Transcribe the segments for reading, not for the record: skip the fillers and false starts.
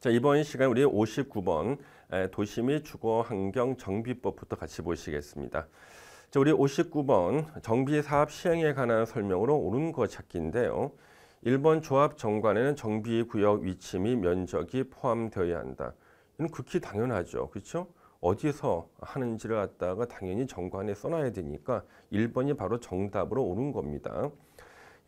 자, 이번 시간 우리 59번 도시 및 주거 환경 정비법부터 같이 보시겠습니다. 자, 우리 59번 정비 사업 시행에 관한 설명으로 옳은 거 찾기인데요. 1번 조합 정관에는 정비 구역 위치 및 면적이 포함되어야 한다. 이건 극히 당연하죠. 그렇죠? 어디서 하는지를 갖다가 당연히 정관에 써놔야 되니까 1번이 바로 정답으로 옳은 겁니다.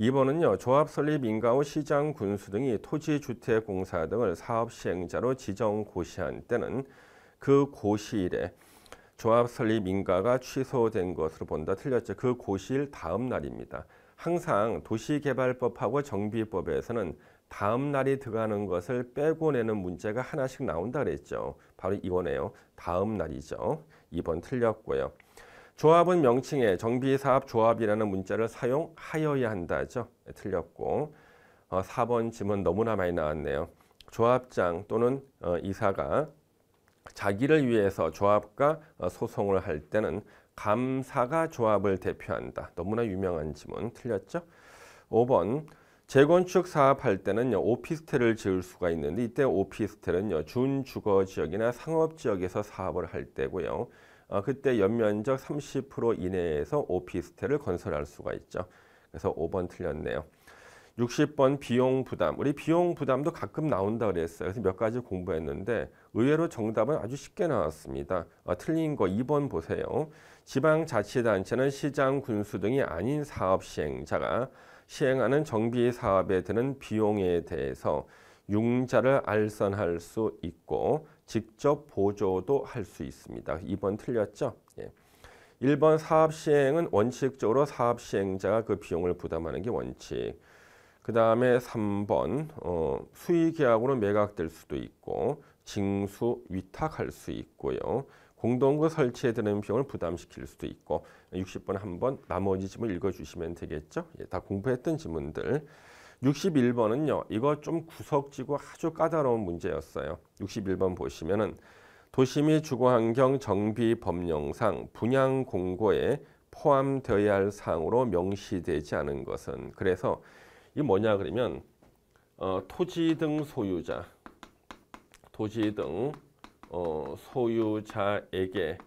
2번은요. 조합 설립 인가 후 시장 군수 등이 토지주택공사 등을 사업 시행자로 지정 고시한 때는 그 고시일에 조합 설립 인가가 취소된 것으로 본다. 틀렸죠. 그 고시일 다음 날입니다. 항상 도시개발법하고 정비법에서는 다음 날이 들어가는 것을 빼고 내는 문제가 하나씩 나온다 그랬죠. 바로 이거네요. 다음 날이죠. 2번 틀렸고요. 조합은 명칭에 정비사업 조합이라는 문자를 사용하여야 한다죠. 틀렸고 4번 질문 너무나 많이 나왔네요. 조합장 또는 이사가 자기를 위해서 조합과 소송을 할 때는 감사가 조합을 대표한다. 너무나 유명한 지문 틀렸죠? 5번 재건축 사업할 때는요. 오피스텔을 지을 수가 있는데 이때 오피스텔은요. 준주거지역이나 상업지역에서 사업을 할 때고요. 그때 연면적 30% 이내에서 오피스텔을 건설할 수가 있죠. 그래서 5번 틀렸네요. 60번 비용 부담. 우리 비용 부담도 가끔 나온다 그랬어요. 그래서 몇 가지 공부했는데 의외로 정답은 아주 쉽게 나왔습니다. 틀린 거 2번 보세요. 지방자치단체는 시장, 군수 등이 아닌 사업 시행자가 시행하는 정비 사업에 드는 비용에 대해서 융자를 알선할 수 있고 직접 보조도 할 수 있습니다. 2번 틀렸죠? 예. 1번 사업 시행은 원칙적으로 사업 시행자가 그 비용을 부담하는 게 원칙. 그 다음에 3번 수의계약으로 매각될 수도 있고 징수 위탁할 수 있고요. 공동구 설치에 드는 비용을 부담시킬 수도 있고 60번 한번 나머지 지문 읽어주시면 되겠죠. 예, 다 공부했던 지문들. 61번은요. 이거 좀 구석지고 아주 까다로운 문제였어요. 61번 보시면은 도시 및 주거환경 정비법령상 분양 공고에 포함되어야 할 사항으로 명시되지 않은 것은 그래서 이게 뭐냐 그러면 토지 등 소유자 소유자에게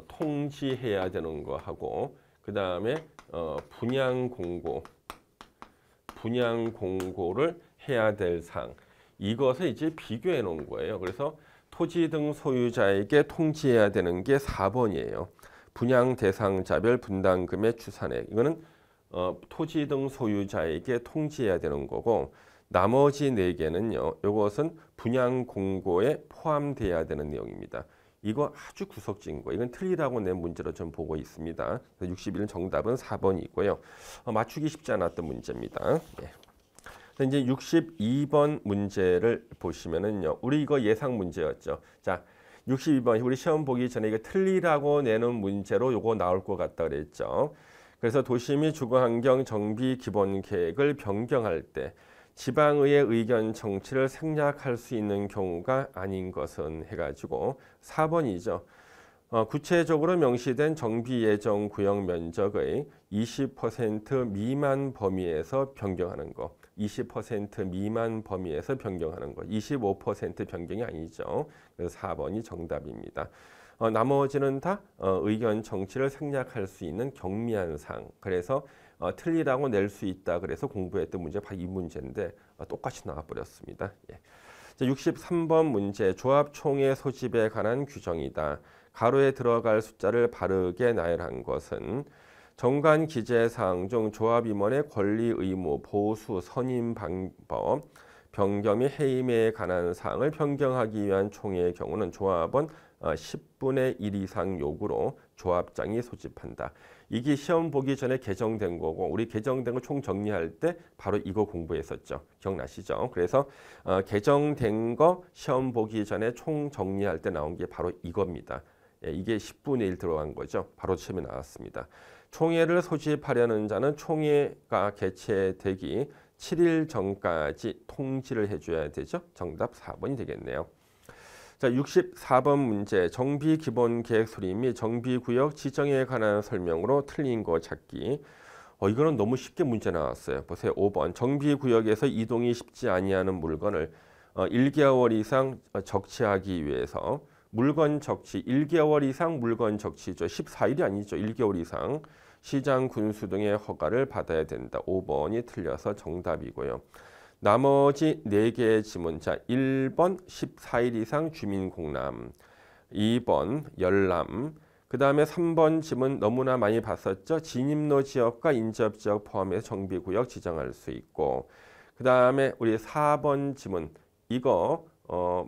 통지해야 되는 거 하고 그 다음에 분양 공고를 해야 될 사항 이것을 이제 비교해 놓은 거예요. 그래서 토지 등 소유자에게 통지해야 되는 게 4번이에요. 분양 대상자별 분담금의 추산액 이거는 토지 등 소유자에게 통지해야 되는 거고 나머지 4개는요. 이것은 분양 공고에 포함돼야 되는 내용입니다. 이거 아주 구석진 거. 이건 틀리다고 낸 문제로 좀 보고 있습니다. 61은 정답은 4번이고요. 맞추기 쉽지 않았던 문제입니다. 예. 이제 62번 문제를 보시면은요. 우리 이거 예상 문제였죠. 자, 62번 우리 시험 보기 전에 이거 틀리라고 내는 문제로 요거 나올 것 같다 그랬죠. 그래서 도시 및 주거환경 정비 기본 계획을 변경할 때 지방의회 의견 청취를 생략할 수 있는 경우가 아닌 것은 해가지고 4번이죠. 구체적으로 명시된 정비 예정 구역 면적의 20% 미만 범위에서 변경하는 거. 20% 미만 범위에서 변경하는 거. 25% 변경이 아니죠. 그래서 4번이 정답입니다. 나머지는 다 의견 정치를 생략할 수 있는 경미한 사항. 그래서 틀리라고 낼 수 있다. 그래서 공부했던 문제가 바로 이 문제인데 똑같이 나와버렸습니다. 예. 자, 63번 문제. 조합총회 소집에 관한 규정이다. 가로에 들어갈 숫자를 바르게 나열한 것은 정관 기재 사항 중 조합 임원의 권리 의무, 보수, 선임 방법, 변경 및 해임에 관한 사항을 변경하기 위한 총회의 경우는 조합원 10분의 1 이상 요구로 조합장이 소집한다. 이게 시험 보기 전에 개정된 거고 우리 개정된 거 총 정리할 때 바로 이거 공부했었죠. 기억나시죠? 그래서 개정된 거 시험 보기 전에 총 정리할 때 나온 게 바로 이겁니다. 예, 이게 10분의 1 들어간 거죠. 바로 시험에 나왔습니다. 총회를 소집하려는 자는 총회가 개최되기 7일 전까지 통지를 해줘야 되죠. 정답 4번이 되겠네요. 자, 64번 문제. 정비 기본 계획 수립 및 정비 구역 지정에 관한 설명으로 틀린 거 찾기. 이거는 너무 쉽게 문제 나왔어요. 보세요. 5번. 정비 구역에서 이동이 쉽지 아니하는 물건을 1개월 이상 적치하기 위해서 물건 적치 1개월 이상 물건 적치죠. 14일이 아니죠. 1개월 이상 시장 군수 등의 허가를 받아야 된다. 5번이 틀려서 정답이고요. 나머지 4개의 지문. 자, 1번 14일 이상 주민 공람, 2번 열람, 그 다음에 3번 지문 너무나 많이 봤었죠. 진입로 지역과 인접 지역 포함해서 정비구역 지정할 수 있고, 그 다음에 우리 4번 지문 이거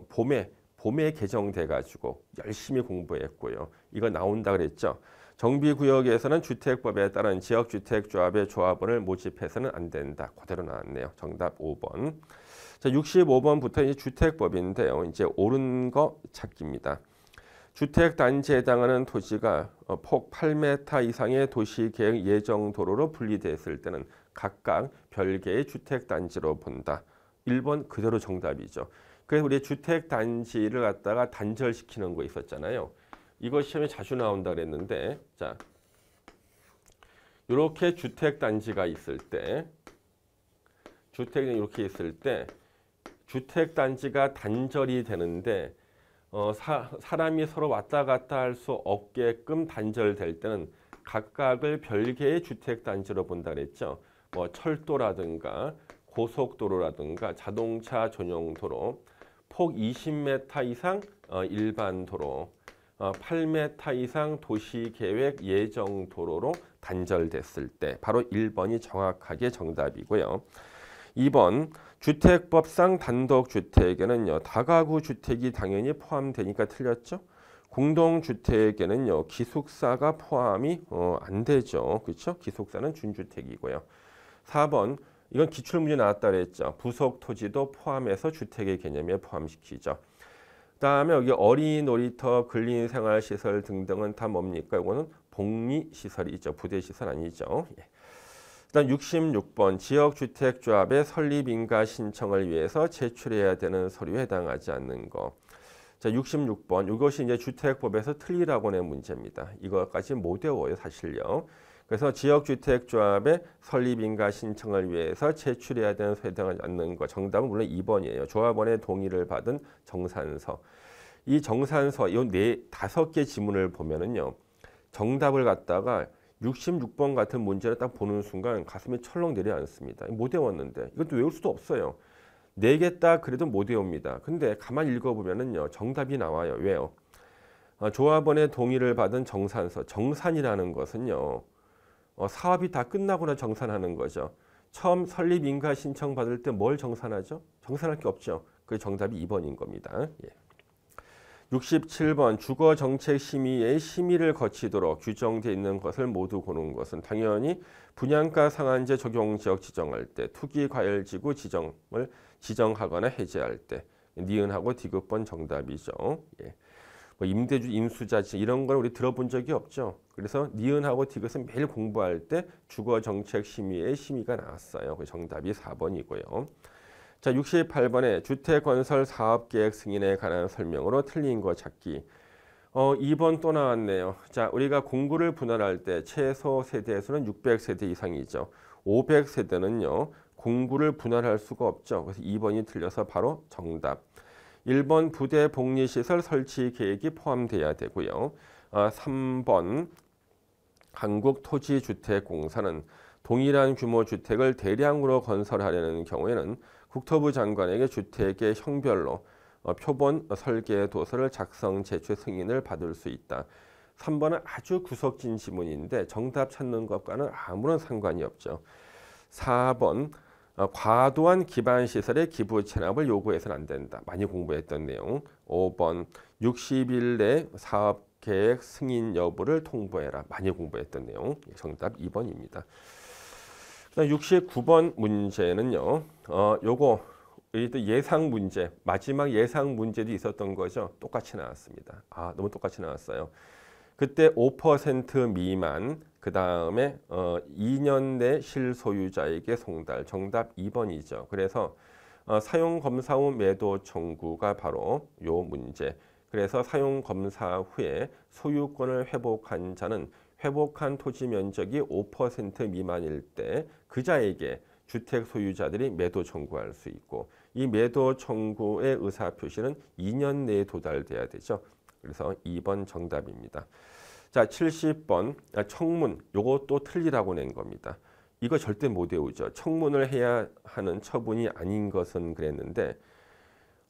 봄에 개정돼 가지고 열심히 공부했고요. 이거 나온다 그랬죠. 정비구역에서는 주택법에 따른 지역주택조합의 조합원을 모집해서는 안 된다. 그대로 나왔네요. 정답 5번. 자, 65번부터 이제 주택법인데요. 이제 옳은 거 찾기입니다. 주택단지에 해당하는 토지가 폭 8m 이상의 도시계획 예정 도로로 분리됐을 때는 각각 별개의 주택단지로 본다. 1번 그대로 정답이죠. 그래서 우리 주택단지를 갖다가 단절시키는 거 있었잖아요. 이거 시험에 자주 나온다 그랬는데, 자, 이렇게 주택단지가 있을 때, 주택이 이렇게 있을 때, 주택단지가 단절이 되는데, 사람이 서로 왔다 갔다 할 수 없게끔 단절될 때는 각각을 별개의 주택단지로 본다 그랬죠. 뭐 철도라든가 고속도로라든가 자동차 전용 도로, 폭 20m 이상 일반 도로, 8m 이상 도시계획 예정 도로로 단절됐을 때 바로 1번이 정확하게 정답이고요. 2번 주택법상 단독주택에는요 다가구 주택이 당연히 포함되니까 틀렸죠. 공동주택에는요 기숙사가 포함이 안 되죠. 그렇죠? 기숙사는 준주택이고요. 4번 이건 기출문제 나왔다 그랬죠. 부속 토지도 포함해서 주택의 개념에 포함시키죠. 그다음에 여기 어린이 놀이터, 근린생활시설 등등은 다 뭡니까? 이거는 복리시설이죠. 부대시설 아니죠. 예. 그다음 66번 지역주택조합의 설립인가 신청을 위해서 제출해야 되는 서류에 해당하지 않는 거. 자, 66번 이것이 이제 주택법에서 틀리라고 낸 문제입니다. 이거까지 못 외워요, 사실요. 그래서 지역주택조합의 설립인가 신청을 위해서 제출해야 되는 서류에 해당하지 않는 거. 정답은 물론 2번이에요. 조합원의 동의를 받은 정산서. 이 정산서 이 5개 지문을 보면은요. 정답을 갖다가 66번 같은 문제를 딱 보는 순간 가슴이 철렁 내려앉습니다. 못 외웠는데 이것도 외울 수도 없어요. 4개 딱 그래도 못 외웁니다. 근데 가만히 읽어보면은요 정답이 나와요. 왜요? 조합원의 동의를 받은 정산서. 정산이라는 것은요 사업이 다 끝나거나 정산하는 거죠. 처음 설립 인가 신청 받을 때 뭘 정산하죠? 정산할 게 없죠. 그 정답이 2번인 겁니다. 예. 67번 주거정책심의의 심의를 거치도록 규정되어 있는 것을 모두 고른 것은 당연히 분양가 상한제 적용지역 지정할 때 투기과열지구 지정을 지정하거나 해제할 때 니은하고 디귿번 정답이죠. 예. 뭐 임대주 인수자지 이런 걸 우리 들어본 적이 없죠. 그래서 니은하고 디귿은 매일 공부할 때 주거정책심의의 심의가 나왔어요. 그 정답이 4번이고요. 자, 68번에 주택건설 사업계획 승인에 관한 설명으로 틀린 거 찾기. 2번 또 나왔네요. 자, 우리가 공구를 분할할 때 최소 세대수는 600세대 이상이죠. 500세대는요. 공구를 분할할 수가 없죠. 그래서 2번이 틀려서 바로 정답. 1번 부대 복리시설 설치 계획이 포함돼야 되고요. 3번 한국토지주택공사는 동일한 규모 주택을 대량으로 건설하려는 경우에는 국토부 장관에게 주택의 형별로 표본 설계 도서를 작성 제출 승인을 받을 수 있다. 3번은 아주 구석진 지문인데 정답 찾는 것과는 아무런 상관이 없죠. 4번 과도한 기반시설의 기부 체납을 요구해서는 안 된다. 많이 공부했던 내용. 5번 60일 내 사업계획 승인 여부를 통보해라. 많이 공부했던 내용. 정답 2번입니다. 69번 문제는요. 요거 또 예상 문제, 마지막 예상 문제도 있었던 거죠. 똑같이 나왔습니다. 너무 똑같이 나왔어요. 그때 5% 미만, 그 다음에 2년 내 실소유자에게 송달. 정답 2번이죠. 그래서 사용검사 후 매도 청구가 바로 요 문제. 그래서 사용검사 후에 소유권을 회복한 자는 회복한 토지 면적이 5% 미만일 때 그자에게 주택 소유자들이 매도 청구할 수 있고 이 매도 청구의 의사 표시는 2년 내에 도달돼야 되죠. 그래서 2번 정답입니다. 자, 70번 청문 요것도 틀리라고 낸 겁니다. 이거 절대 못 외우죠. 청문을 해야 하는 처분이 아닌 것은 그랬는데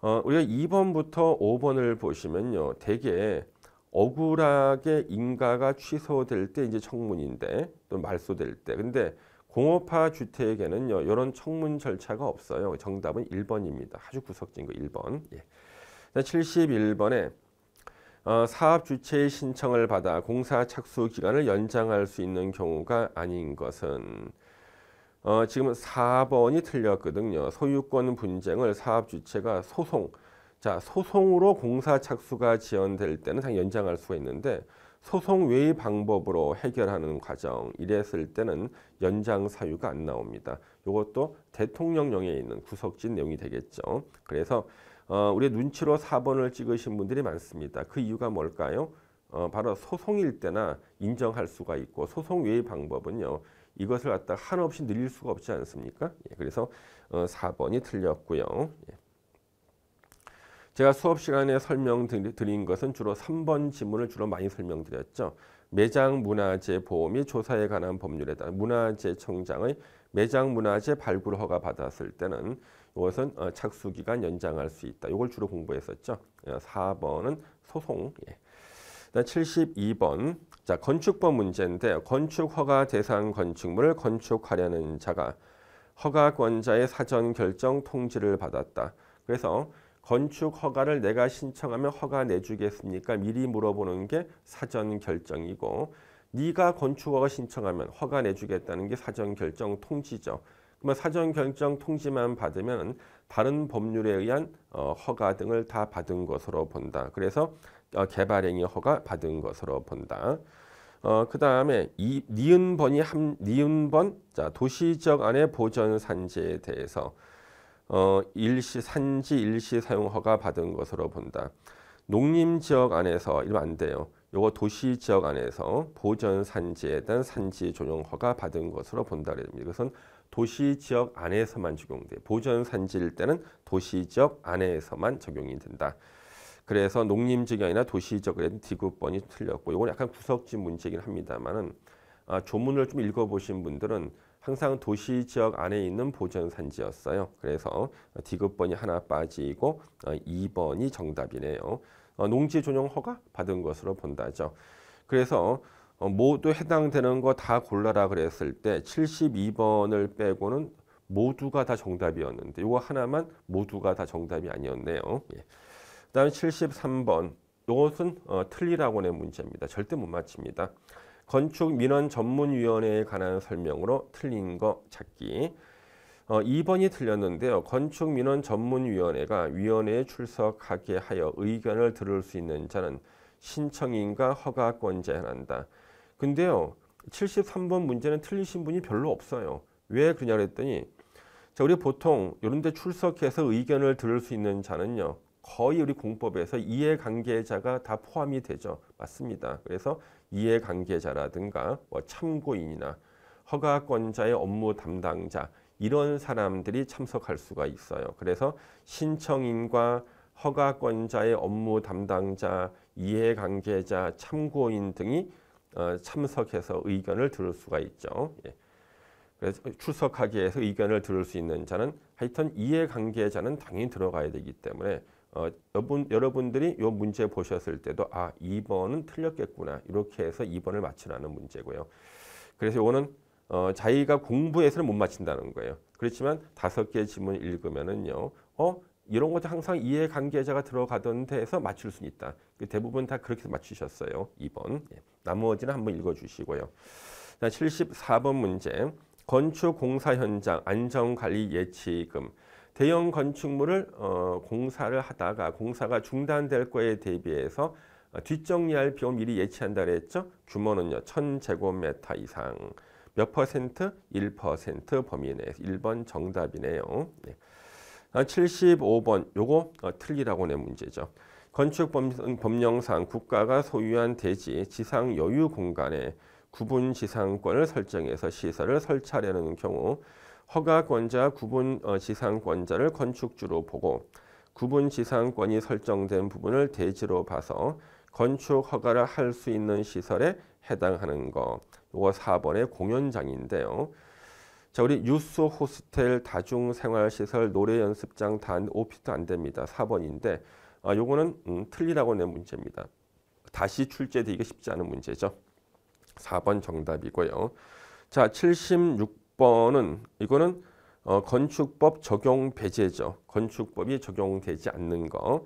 우리가 2번부터 5번을 보시면요. 대개 억울하게 인가가 취소될 때 이제 청문인데 또 말소될 때. 근데 공업화 주택에는요. 이런 청문 절차가 없어요. 정답은 1번입니다. 아주 구석진 거 1번. 예. 71번에 사업 주체의 신청을 받아 공사 착수 기간을 연장할 수 있는 경우가 아닌 것은 지금 4번이 틀렸거든요. 소유권 분쟁을 사업 주체가 소송으로 공사 착수가 지연될 때는 당연히 연장할 수가 있는데 소송 외의 방법으로 해결하는 과정 이랬을 때는 연장 사유가 안 나옵니다. 이것도 대통령령에 있는 구석진 내용이 되겠죠. 그래서 우리 눈치로 4번을 찍으신 분들이 많습니다. 그 이유가 뭘까요? 바로 소송일 때나 인정할 수가 있고 소송 외의 방법은요. 이것을 갖다가 한없이 늘릴 수가 없지 않습니까? 예, 그래서 4번이 틀렸고요. 예. 제가 수업 시간에 설명드린 것은 주로 3번 지문을 주로 많이 설명드렸죠. 매장 문화재 보호 및 조사에 관한 법률에 따라 문화재청장의 매장 문화재 발굴 허가 받았을 때는 이것은 착수기간 연장할 수 있다. 이걸 주로 공부했었죠. 4번은 소송. 예. 72번 자 건축법 문제인데 건축 허가 대상 건축물을 건축하려는 자가 허가권자의 사전 결정 통지를 받았다. 그래서 건축 허가를 내가 신청하면 허가 내주겠습니까? 미리 물어보는 게 사전 결정이고 네가 건축 허가 신청하면 허가 내주겠다는 게 사전 결정 통지죠. 그러면 사전 결정 통지만 받으면 다른 법률에 의한 허가 등을 다 받은 것으로 본다. 그래서 개발행위 허가 받은 것으로 본다. 그 다음에 니은번 자 도시지역 안의 보전 산지에 대해서 산지 일시 사용 허가 받은 것으로 본다. 농림지역 안에서 이러면 안 돼요. 요거 도시지역 안에서 보전 산지에 대한 산지 조정 허가 받은 것으로 본다. 이것은 도시지역 안에서만 적용돼. 보전 산지일 때는 도시지역 안에서만 적용이 된다. 그래서 농림지역이 아니라 도시지역에 디귿번이 틀렸고 이건 약간 구석진 문제이긴 합니다만은 조문을 좀 읽어보신 분들은 항상 도시지역 안에 있는 보전산지였어요. 그래서 디귿번이 하나 빠지고 2번이 정답이네요. 농지조정 허가 받은 것으로 본다죠. 그래서 모두 해당되는 거 다 골라라 그랬을 때 72번을 빼고는 모두가 다 정답이었는데 이거 하나만 모두가 다 정답이 아니었네요. 예. 그다음 73번 이것은 틀리라고 낸 문제입니다. 절대 못 맞춥니다. 건축민원전문위원회에 관한 설명으로 틀린 거 찾기. 2번이 틀렸는데요. 건축민원전문위원회가 위원회에 출석하게 하여 의견을 들을 수 있는 자는 신청인과 허가권자에 한다. 근데요. 73번 문제는 틀리신 분이 별로 없어요. 왜 그러냐 그랬더니 자, 우리 보통 이런 데 출석해서 의견을 들을 수 있는 자는요. 거의 우리 공법에서 이해관계자가 다 포함이 되죠. 맞습니다. 그래서 이해관계자라든가 뭐 참고인이나 허가권자의 업무 담당자 이런 사람들이 참석할 수가 있어요. 그래서 신청인과 허가권자의 업무 담당자, 이해관계자, 참고인 등이 참석해서 의견을 들을 수가 있죠. 예. 그래서 출석하기 위해서 의견을 들을 수 있는 자는 하여튼 이해관계자는 당연히 들어가야 되기 때문에 여러분들이 이 문제 보셨을 때도 2번은 틀렸겠구나 이렇게 해서 2번을 맞추라는 문제고요. 그래서 이거는 자기가 공부해서는 못 맞춘다는 거예요. 그렇지만 5개 지문 읽으면은요, 이런 것도 항상 이해관계자가 들어가던데 해서 맞출 수 있다. 대부분 다 그렇게 맞추셨어요. 2번. 나머지는 한번 읽어주시고요. 74번 문제. 건축 공사 현장 안전관리 예치금. 대형 건축물을 공사를 하다가 공사가 중단될 거에 대비해서 뒷정리할 비용 미리 예치한다 그랬죠. 규모는요. 1000제곱미터 이상. 몇 퍼센트? 1% 범위 내에서 1번 정답이네요. 네. 75번 요거 틀리라고 낸 문제죠. 건축법령상 국가가 소유한 대지 지상 여유 공간에 구분 지상권을 설정해서 시설을 설치하려는 경우 허가권자, 구분지상권자를 건축주로 보고 구분지상권이 설정된 부분을 대지로 봐서 건축 허가를 할 수 있는 시설에 해당하는 거. 요거 4번의 공연장인데요. 자, 우리 유스, 호스텔, 다중생활시설, 노래연습장 다 오피스도 안 됩니다. 4번인데 요거는 틀리라고 낸 문제입니다. 다시 출제되기가 쉽지 않은 문제죠. 4번 정답이고요. 자, 76번은 이거는 건축법 적용 배제죠. 건축법이 적용되지 않는 거.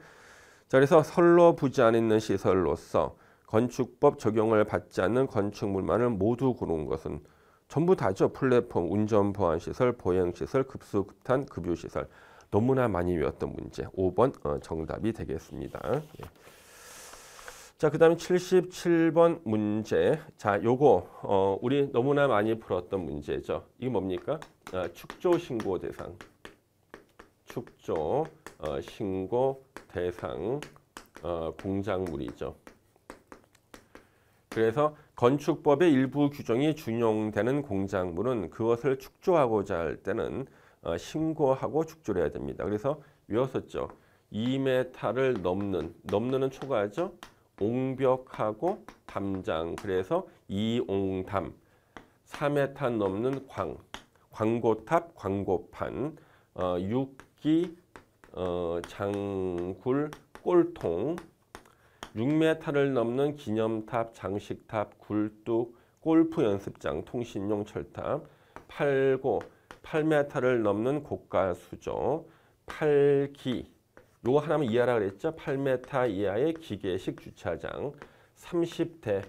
자, 그래서 선로 부지 안에 있는 시설로서 건축법 적용을 받지 않는 건축물만을 모두 고른 것은 전부 다죠. 플랫폼, 운전 보안 시설, 보행 시설, 급수 급탄, 급유 시설. 너무나 많이 외웠던 문제. 5번 정답이 되겠습니다. 예. 자, 그다음에 77번 문제. 자, 요거 우리 너무나 많이 풀었던 문제죠. 이게 뭡니까? 축조 신고 대상. 축조 신고 대상 공작물이죠. 그래서 건축법의 일부 규정이 준용되는 공작물은 그것을 축조하고자 할 때는 신고하고 축조를 해야 됩니다. 그래서 외웠었죠. 2m를 넘는 초과하죠. 옹벽하고 담장. 그래서 이옹담. 4m 넘는 광고탑, 광고판. 6기 장굴, 꼴통. 6m를 넘는 기념탑, 장식탑, 굴뚝, 골프 연습장, 통신용 철탑. 8m를 넘는 고가수조. 8기. 요거 하나만 이해하라 그랬죠. 8m 이하의 기계식 주차장. 30대.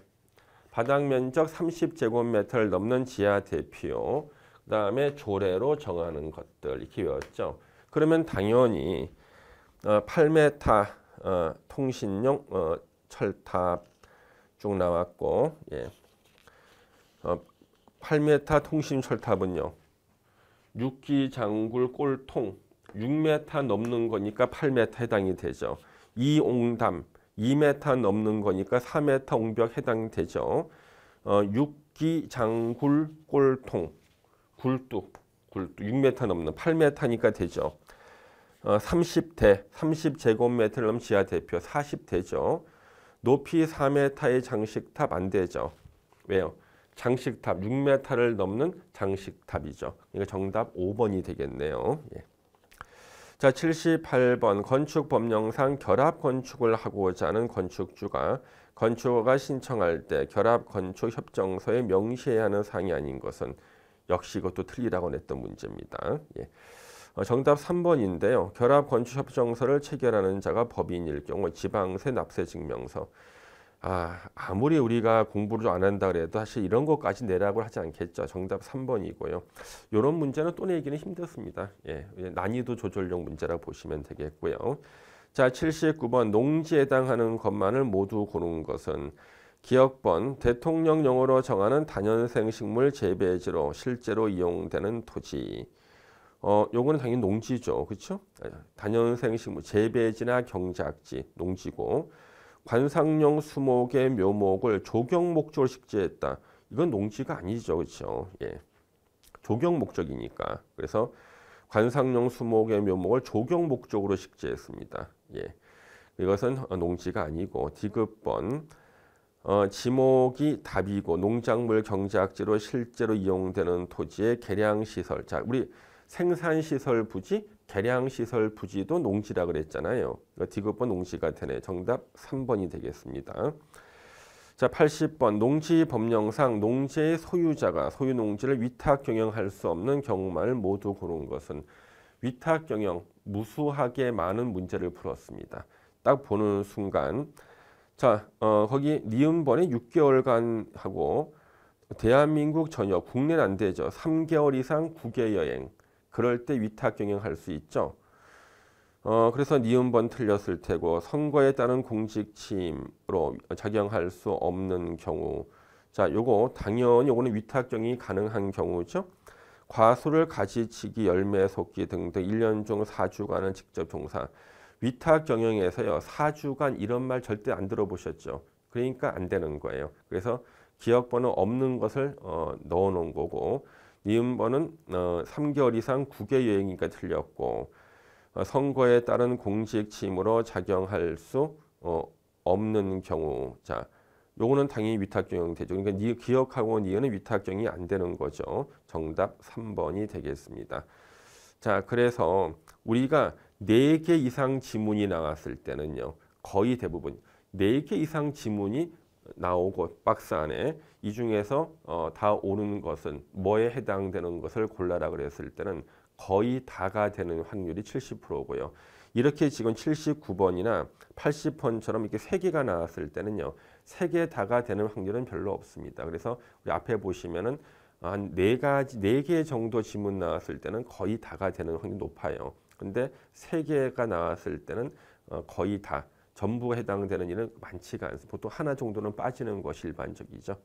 바닥 면적 30제곱미터를 넘는 지하 대피요. 그 다음에 조례로 정하는 것들 이렇게 외웠죠. 그러면 당연히 8m 통신용 철탑 쭉 나왔고, 예. 8m 통신 철탑은요. 6기 장굴 꼴통 6m 넘는 거니까 8m 해당이 되죠. 이옹담 2m 넘는 거니까 4m 옹벽 해당이 되죠. 6기 장굴 꼴통 굴뚝 6m 넘는 8m니까 되죠. 30대 30제곱미터를 넘는 지하 대표 40대죠. 높이 4m의 장식탑 안 되죠. 왜요? 장식탑 6m를 넘는 장식탑이죠. 이거 정답 5번이 되겠네요. 예. 자, 78번 건축법령상 결합건축을 하고자 하는 건축주가 건축허가 신청할 때 결합건축협정서에 명시해야 하는 사항이 아닌 것은 역시 이것도 틀리라고 냈던 문제입니다. 예. 정답 3번인데요. 결합건축협정서를 체결하는 자가 법인일 경우 지방세 납세증명서. 아무리 우리가 공부를 안 한다 그래도 사실 이런 것까지 내라고 하지 않겠죠. 정답 3번이고요. 이런 문제는 또 내기는 힘들습니다. 예, 난이도 조절용 문제라고 보시면 되겠고요. 자, 79번 농지에 해당하는 것만을 모두 고른 것은 기억번 대통령령으로 정하는 다년생 식물 재배지로 실제로 이용되는 토지. 요거는 당연히 농지죠. 그렇죠? 다년생 식물 재배지나 경작지 농지고 관상용 수목의 묘목을 조경 목적으로 식재했다. 이건 농지가 아니죠. 그렇죠? 예. 조경 목적이니까. 그래서 관상용 수목의 묘목을 조경 목적으로 식재했습니다. 예. 이것은 농지가 아니고 디귿번 지목이 답이고 농작물 경작지로 실제로 이용되는 토지의 개량시설. 자, 우리 생산시설 부지, 개량시설 부지도 농지라 그랬잖아요. 디귿번 농지가 되네. 정답 3번이 되겠습니다. 자, 80번 농지법령상 농지의 소유자가 소유 농지를 위탁 경영할 수 없는 경우만을 모두 고른 것은 위탁 경영 무수하게 많은 문제를 풀었습니다. 딱 보는 순간 자, 거기 니은번에 6개월간 하고 대한민국 전역 국내는 안 되죠. 3개월 이상 국외 여행 그럴 때 위탁 경영할 수 있죠. 그래서 니은번 틀렸을 테고 선거에 따른 공직 침해로 작용할 수 없는 경우. 자, 요거 당연히 요거는 위탁 경영이 가능한 경우죠. 과수를 가지치기, 열매 속기 등등 1년 중 4주간은 직접 종사. 위탁 경영에서요. 4주간 이런 말 절대 안 들어보셨죠. 그러니까 안 되는 거예요. 그래서 기억번호 없는 것을 넣어 놓은 거고 니은번은 3개월 이상 국외 여행이니까 틀렸고 선거에 따른 공직 취임으로 작용할 수 없는 경우. 자, 요거는 당연히 위탁경영 되죠. 그러니까 기억하고 니은은 위탁경이 안 되는 거죠. 정답 3번이 되겠습니다. 자, 그래서 우리가 4개 이상 지문이 나왔을 때는요. 거의 대부분 4개 이상 지문이 나오고 박스 안에 이 중에서 다 오는 것은 뭐에 해당되는 것을 골라라 그랬을 때는 거의 다가 되는 확률이 70%고요. 이렇게 지금 79번이나 80번처럼 이렇게 3개가 나왔을 때는요. 3개 다가 되는 확률은 별로 없습니다. 그래서 우리 앞에 보시면은 한 4개 정도 지문 나왔을 때는 거의 다가 되는 확률이 높아요. 근데 3개가 나왔을 때는 거의 다 전부 해당되는 일은 많지가 않습니다. 보통 하나 정도는 빠지는 것이 일반적이죠.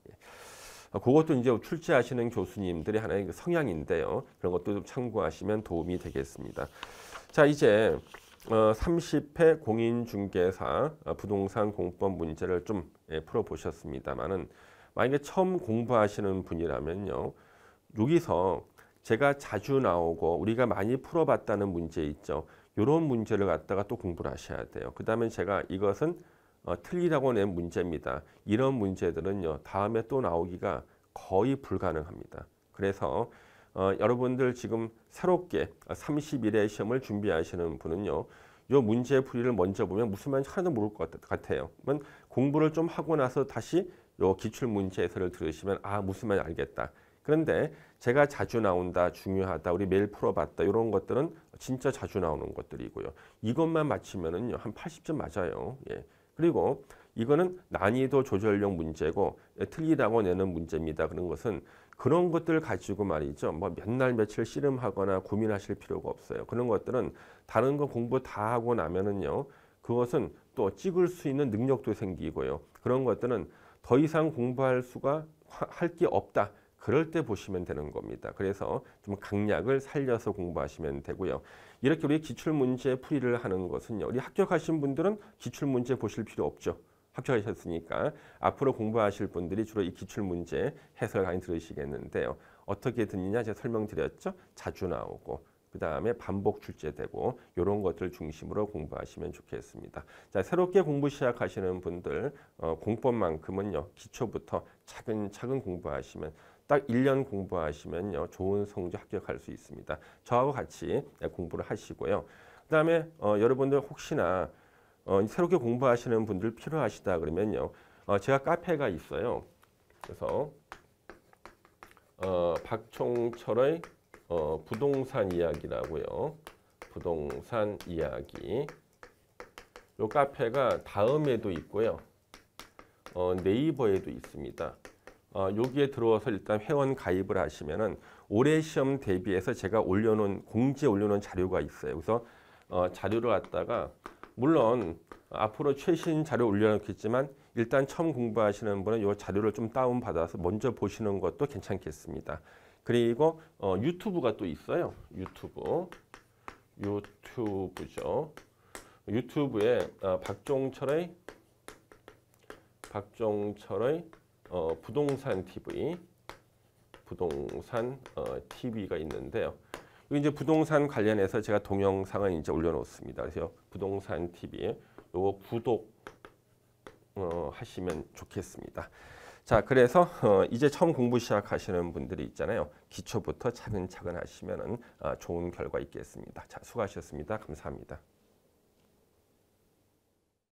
그것도 이제 출제하시는 교수님들의 하나의 성향인데요. 그런 것도 좀 참고하시면 도움이 되겠습니다. 자, 이제 30회 공인중개사 부동산 공법 문제를 좀 풀어보셨습니다만은 만약에 처음 공부하시는 분이라면요. 여기서 제가 자주 나오고 우리가 많이 풀어봤다는 문제 있죠. 이런 문제를 갖다가 또 공부를 하셔야 돼요. 그 다음에 제가 이것은 틀리라고 낸 문제입니다. 이런 문제들은요. 다음에 또 나오기가 거의 불가능합니다. 그래서 여러분들 지금 새롭게 30일의 시험을 준비하시는 분은요. 이 문제 풀이를 먼저 보면 무슨 말인지 하나도 모를 것 같아요. 그러면 공부를 좀 하고 나서 다시 요 기출문제 해설을 들으시면 아 무슨 말인지 알겠다. 그런데 제가 자주 나온다, 중요하다, 우리 매일 풀어봤다 이런 것들은 진짜 자주 나오는 것들이고요. 이것만 맞추면은요 한 80점 맞아요. 예. 그리고 이거는 난이도 조절형 문제고 틀리다고 내는 문제입니다. 그런 것은 그런 것들 가지고 말이죠. 뭐 몇 날 며칠 씨름하거나 고민하실 필요가 없어요. 그런 것들은 다른 거 공부 다 하고 나면은요. 그것은 또 찍을 수 있는 능력도 생기고요. 그런 것들은 더 이상 공부할 수가 할 게 없다. 그럴 때 보시면 되는 겁니다. 그래서 좀 강약을 살려서 공부하시면 되고요. 이렇게 우리 기출문제 풀이를 하는 것은요. 우리 합격하신 분들은 기출문제 보실 필요 없죠. 합격하셨으니까 앞으로 공부하실 분들이 주로 이 기출문제 해설 강의 들으시겠는데요. 어떻게 듣느냐 제가 설명드렸죠. 자주 나오고 그 다음에 반복 출제되고 이런 것들 중심으로 공부하시면 좋겠습니다. 자, 새롭게 공부 시작하시는 분들 공법만큼은요. 기초부터 차근차근 공부하시면 딱 1년 공부하시면요. 좋은 성적 합격할 수 있습니다. 저하고 같이 공부를 하시고요. 그 다음에 여러분들 혹시나 새롭게 공부하시는 분들 필요하시다 그러면요. 제가 카페가 있어요. 그래서 박종철의 부동산 이야기라고요. 부동산 이야기. 요 카페가 다음에도 있고요. 네이버에도 있습니다. 여기에 들어와서 일단 회원 가입을 하시면은 올해 시험 대비해서 제가 공지에 올려놓은 자료가 있어요. 그래서 자료를 갖다가 물론 앞으로 최신 자료 올려놓겠지만 일단 처음 공부하시는 분은 이 자료를 좀 다운받아서 먼저 보시는 것도 괜찮겠습니다. 그리고 유튜브가 또 있어요. 유튜브죠. 유튜브에 박종철의 부동산 TV가 있는데요. 여기 이제 부동산 관련해서 제가 동영상을 이제 올려놓습니다. 그래서 부동산 TV 요거 구독 하시면 좋겠습니다. 자, 그래서 이제 처음 공부 시작하시는 분들이 있잖아요. 기초부터 차근차근 하시면은 좋은 결과 있겠습니다. 자, 수고하셨습니다. 감사합니다.